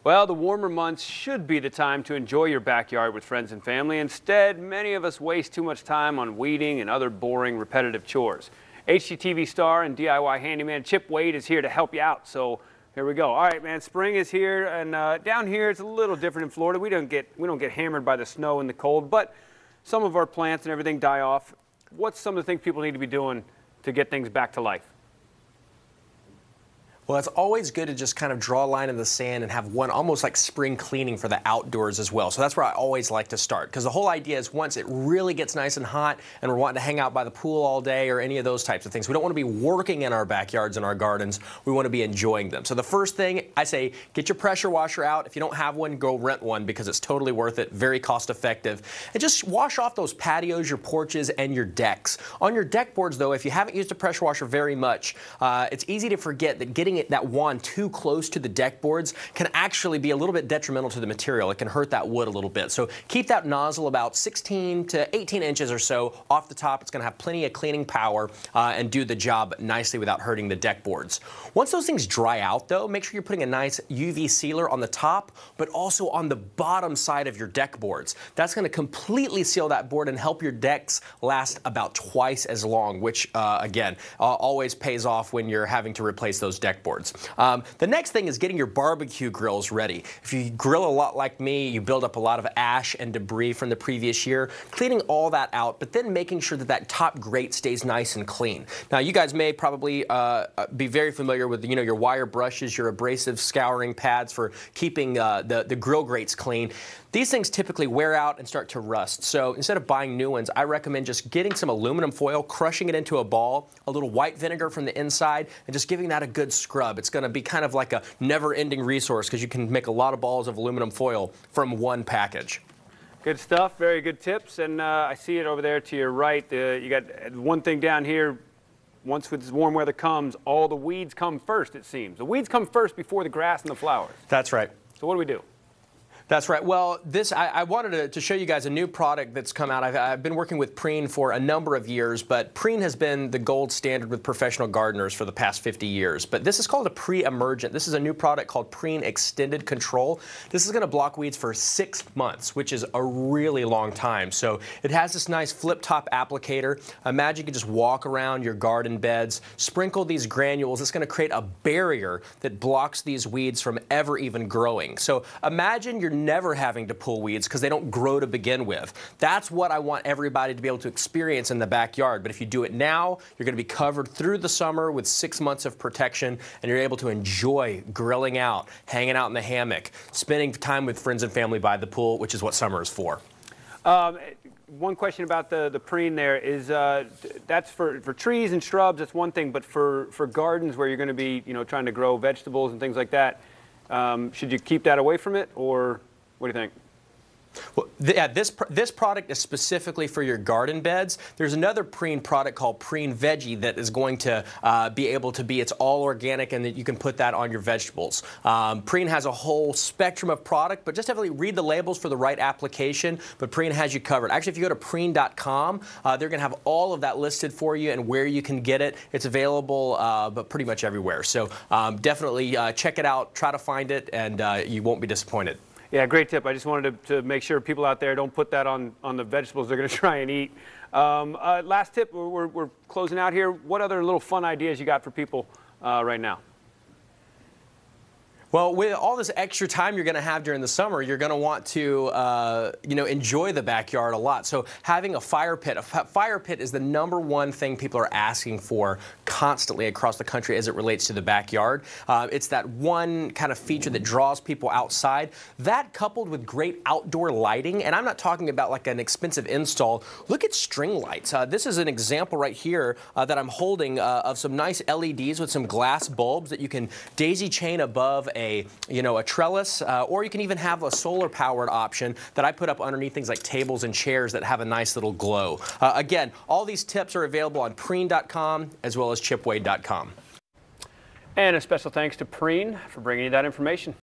Well, the warmer months should be the time to enjoy your backyard with friends and family. Instead, many of us waste too much time on weeding and other boring, repetitive chores. HGTV star and DIY handyman Chip Wade is here to help you out. So here we go. All right, man, spring is here, and down here it's a little different in Florida. We don't get hammered by the snow and the cold, but some of our plants and everything die off. What's some of the things people need to be doing to get things back to life? Well, it's always good to just kind of draw a line in the sand and have one almost like spring cleaning for the outdoors as well. So that's where I always like to start, because the whole idea is once it really gets nice and hot and we're wanting to hang out by the pool all day or any of those types of things, we don't want to be working in our backyards and our gardens. We want to be enjoying them. So the first thing I say, get your pressure washer out. If you don't have one, go rent one, because it's totally worth it, very cost effective. And just wash off those patios, your porches, and your decks. On your deck boards, though, if you haven't used a pressure washer very much, it's easy to forget that getting that wand too close to the deck boards can actually be a little bit detrimental to the material. It can hurt that wood a little bit. So keep that nozzle about 16 to 18 inches or so off the top. It's going to have plenty of cleaning power and do the job nicely without hurting the deck boards. Once those things dry out, though, make sure you're putting a nice UV sealer on the top, but also on the bottom side of your deck boards. That's going to completely seal that board and help your decks last about twice as long, which, again, always pays off when you're having to replace those deck boards. The next thing is getting your barbecue grills ready. If you grill a lot like me, you build up a lot of ash and debris from the previous year, cleaning all that out, but then making sure that that top grate stays nice and clean. Now, you guys may probably be very familiar with, your wire brushes, your abrasive scouring pads for keeping the grill grates clean. These things typically wear out and start to rust. So instead of buying new ones, I recommend just getting some aluminum foil, crushing it into a ball, a little white vinegar from the inside, and just giving that a good scrub. It's going to be kind of like a never-ending resource, because you can make a lot of balls of aluminum foil from one package. Good stuff. Very good tips. And I see it over there to your right. You got one thing down here. Once this warm weather comes, all the weeds come first, it seems. The weeds come first before the grass and the flowers. That's right. So what do we do? That's right. Well, I wanted to show you guys a new product that's come out. I've been working with Preen for a number of years, but Preen has been the gold standard with professional gardeners for the past 50 years. But this is called a pre-emergent. This is a new product called Preen Extended Control. This is going to block weeds for 6 months, which is a really long time. So it has this nice flip-top applicator. Imagine you can just walk around your garden beds, sprinkle these granules. It's going to create a barrier that blocks these weeds from ever even growing. So imagine you're never having to pull weeds because they don't grow to begin with. That's what I want everybody to be able to experience in the backyard. But if you do it now, you're going to be covered through the summer with 6 months of protection, and you're able to enjoy grilling out, hanging out in the hammock, spending time with friends and family by the pool, which is what summer is for. One question about the preen there is that's for trees and shrubs, that's one thing, but for gardens where you're going to be trying to grow vegetables and things like that, should you keep that away from it, or what do you think? Well, this product is specifically for your garden beds. There's another Preen product called Preen Veggie that is going to be able to be, it's all organic, and that you can put that on your vegetables. Preen has a whole spectrum of product, but just have to read the labels for the right application. But Preen has you covered. Actually, if you go to preen.com, they're going to have all of that listed for you and where you can get it. It's available, but pretty much everywhere. So definitely check it out, try to find it, and you won't be disappointed. Yeah, great tip. I just wanted to make sure people out there don't put that on the vegetables they're going to try and eat. Last tip, we're closing out here. What other little fun ideas you got for people right now? Well, with all this extra time you're going to have during the summer, you're going to want to, enjoy the backyard a lot. So having a fire pit is the #1 thing people are asking for constantly across the country as it relates to the backyard. It's that one kind of feature that draws people outside. That coupled with great outdoor lighting, and I'm not talking about like an expensive install. Look at string lights. This is an example right here that I'm holding of some nice LEDs with some glass bulbs that you can daisy chain above a trellis, or you can even have a solar-powered option that I put up underneath things like tables and chairs that have a nice little glow. Again, all these tips are available on preen.com as well as chipwade.com. And a special thanks to Preen for bringing you that information.